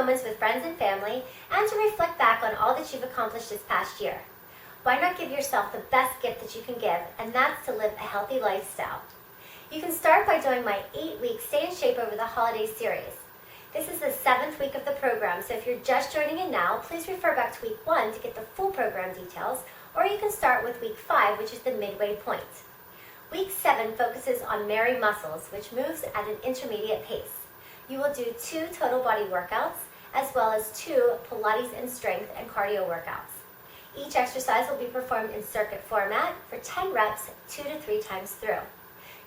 moments with friends and family, and to reflect back on all that you've accomplished this past year. Why not give yourself the best gift that you can give, and that's to live a healthy lifestyle. You can start by doing my 8-week Stay in Shape Over the Holidays series. This is the 7th week of the program, so if you're just joining in now, please refer back to week 1 to get the full program details, or you can start with week 5, which is the midway point. Week 7 focuses on Mary muscles, which moves at an intermediate pace. You will do 2 total body workouts, as well as 2 Pilates and strength and cardio workouts. Each exercise will be performed in circuit format for 10 reps, 2 to 3 times through.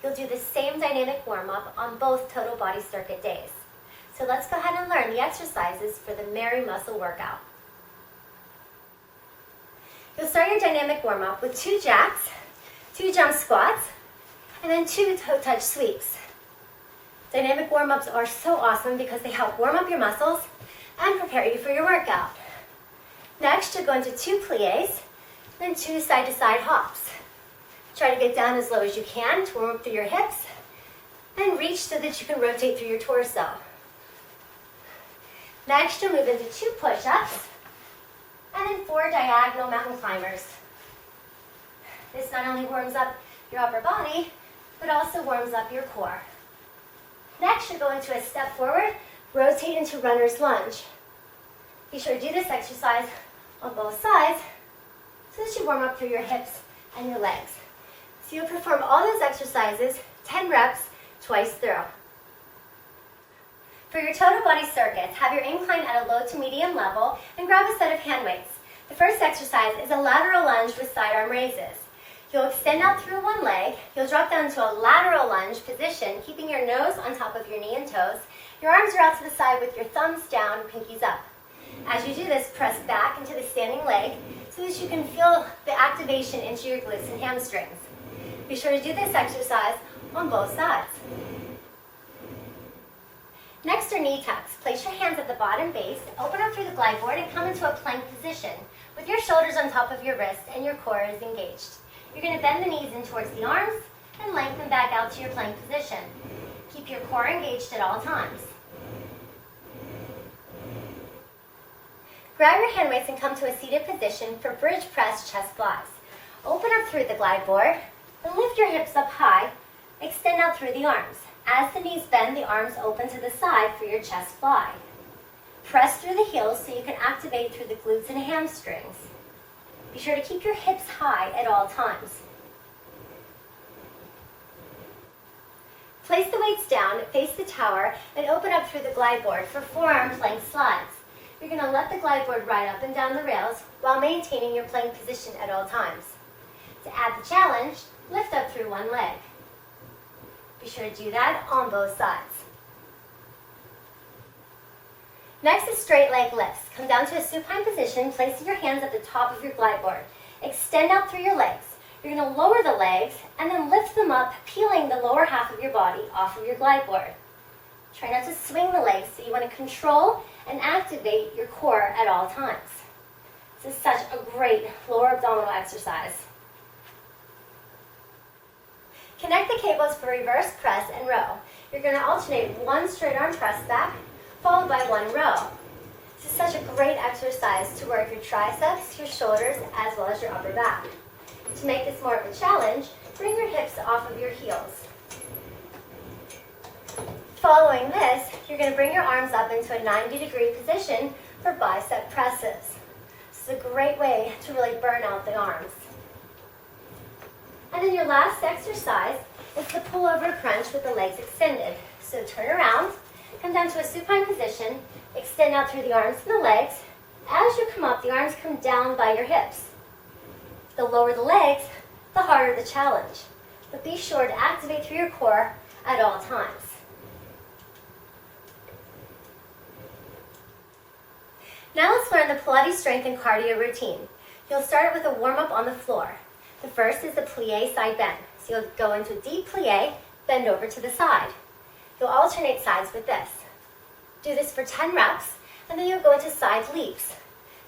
You'll do the same dynamic warm-up on both total body circuit days. So let's go ahead and learn the exercises for the Mary muscle workout. You'll start your dynamic warm-up with 2 jacks, 2 jump squats, and then 2 toe touch sweeps. Dynamic warm-ups are so awesome because they help warm up your muscles and prepare you for your workout. Next, you'll go into 2 plies, then 2 side-to-side hops. Try to get down as low as you can to warm up through your hips, and reach so that you can rotate through your torso. Next, you'll move into 2 push-ups, and then 4 diagonal mountain climbers. This not only warms up your upper body, but also warms up your core. Next, you'll go into a step forward, rotate into runner's lunge. Be sure to do this exercise on both sides so that you warm up through your hips and your legs. So you'll perform all those exercises, 10 reps, twice through. For your total body circuits, have your incline at a low to medium level and grab a set of hand weights. The first exercise is a lateral lunge with side arm raises. You'll extend out through one leg, you'll drop down to a lateral lunge position, keeping your nose on top of your knee and toes. Your arms are out to the side with your thumbs down, pinkies up. As you do this, press back into the standing leg so that you can feel the activation into your glutes and hamstrings. Be sure to do this exercise on both sides. Next are knee tucks. Place your hands at the bottom base, open up through the glide board, and come into a plank position with your shoulders on top of your wrists and your core is engaged. You're going to bend the knees in towards the arms and lengthen back out to your plank position. Keep your core engaged at all times. Grab your hand weights and come to a seated position for bridge press chest flies. Open up through the glide board and lift your hips up high. Extend out through the arms. As the knees bend, the arms open to the side for your chest fly. Press through the heels so you can activate through the glutes and hamstrings. Be sure to keep your hips high at all times. Place the weights down, face the tower, and open up through the glide board for forearm plank slides. You're going to let the glide board ride up and down the rails while maintaining your plank position at all times. To add the challenge, lift up through one leg. Be sure to do that on both sides. Next is straight leg lifts. Come down to a supine position, placing your hands at the top of your glide board. Extend out through your legs. You're going to lower the legs and then lift them up, peeling the lower half of your body off of your glide board. Try not to swing the legs, so you want to control and activate your core at all times. This is such a great lower abdominal exercise. Connect the cables for reverse press and row. You're going to alternate one straight arm press back, followed by one row. This is such a great exercise to work your triceps, your shoulders, as well as your upper back. To make this more of a challenge, bring your hips off of your heels. Following this, you're going to bring your arms up into a 90-degree position for bicep presses. This is a great way to really burn out the arms. And then your last exercise is the pullover crunch with the legs extended. So turn around, come down to a supine position, extend out through the arms and the legs. As you come up, the arms come down by your hips. The lower the legs, the harder the challenge. But be sure to activate through your core at all times. Now let's learn the Pilates strength and cardio routine. You'll start with a warm-up on the floor. The first is the plie side bend. So you'll go into a deep plie, bend over to the side. You'll alternate sides with this. Do this for 10 reps, and then you'll go into side leaps.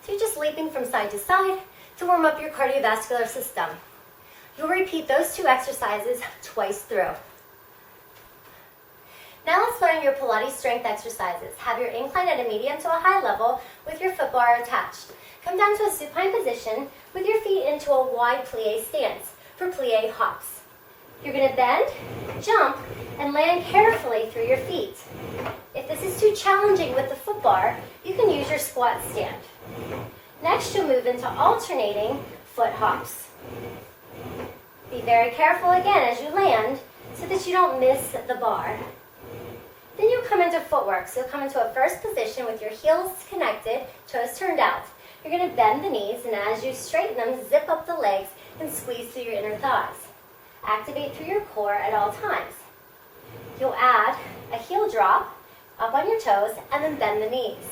So you're just leaping from side to side to warm up your cardiovascular system. You'll repeat those 2 exercises twice through. Now let's learn your Pilates strength exercises. Have your incline at a medium to a high level with your foot bar attached. Come down to a supine position with your feet into a wide plie stance for plie hops. You're going to bend, jump, and land carefully through your feet. If this is too challenging with the foot bar, you can use your squat stand. Next, you'll move into alternating foot hops. Be very careful again as you land so that you don't miss the bar. Then you'll come into footwork. So you'll come into a first position with your heels connected, toes turned out. You're going to bend the knees, and as you straighten them, zip up the legs and squeeze through your inner thighs. Activate through your core at all times. You'll add a heel drop up on your toes and then bend the knees.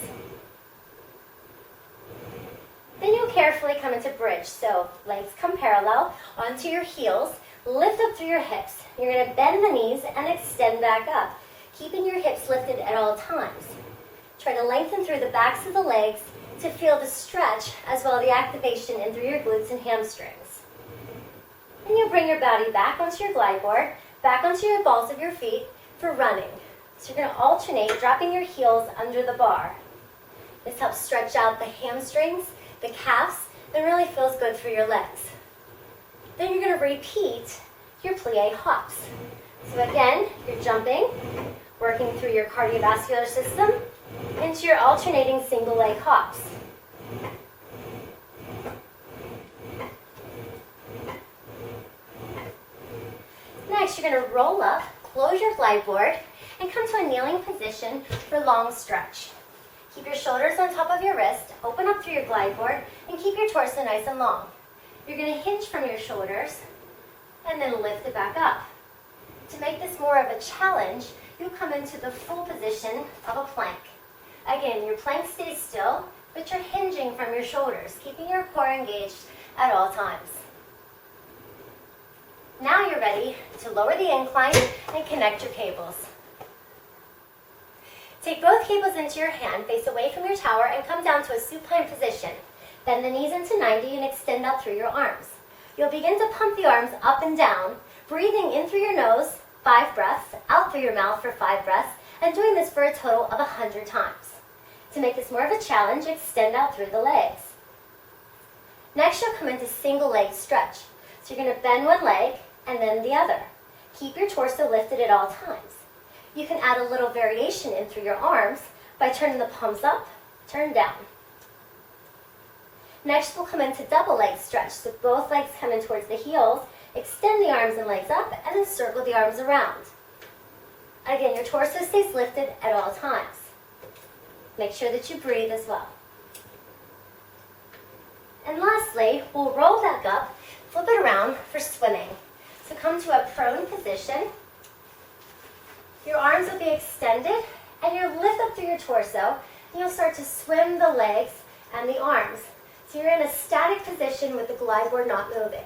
Then you'll carefully come into bridge. So legs come parallel onto your heels, lift up through your hips. You're going to bend the knees and extend back up, keeping your hips lifted at all times. Try to lengthen through the backs of the legs to feel the stretch as well as the activation in through your glutes and hamstrings. Then you'll bring your body back onto your glide board, back onto your balls of your feet for running. So you're going to alternate, dropping your heels under the bar. This helps stretch out the hamstrings, the calves, and really feels good for your legs. Then you're going to repeat your plie hops. So again, you're jumping, working through your cardiovascular system into your alternating single leg hops. Next, you're going to roll up, close your glide board, and come to a kneeling position for long stretch. Keep your shoulders on top of your wrist, open up through your glide board, and keep your torso nice and long. You're going to hinge from your shoulders, and then lift it back up. To make this more of a challenge, you'll come into the full position of a plank. Again, your plank stays still, but you're hinging from your shoulders, keeping your core engaged at all times. Now you're ready to lower the incline and connect your cables. Take both cables into your hand, face away from your tower, and come down to a supine position. Bend the knees into 90 and extend out through your arms. You'll begin to pump the arms up and down, breathing in through your nose, 5 breaths, out through your mouth for 5 breaths, and doing this for a total of 100 times. To make this more of a challenge, extend out through the legs. Next, you'll come into single leg stretch. So you're going to bend one leg and then the other. Keep your torso lifted at all times. You can add a little variation in through your arms by turning the palms up, turn down. Next, we'll come into double leg stretch. So both legs come in towards the heels, extend the arms and legs up, and then circle the arms around. Again, your torso stays lifted at all times. Make sure that you breathe as well. And lastly, we'll roll back up, flip it around for swimming. So come to a prone position. Your arms will be extended, and you'll lift up through your torso, and you'll start to swim the legs and the arms. So you're in a static position with the glide board not moving.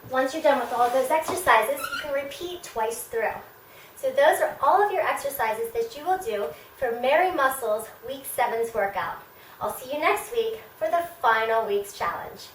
Once you're done with all of those exercises, you can repeat twice through. So those are all of your exercises that you will do for Mary Muscles Week 7's workout. I'll see you next week for the final week's challenge.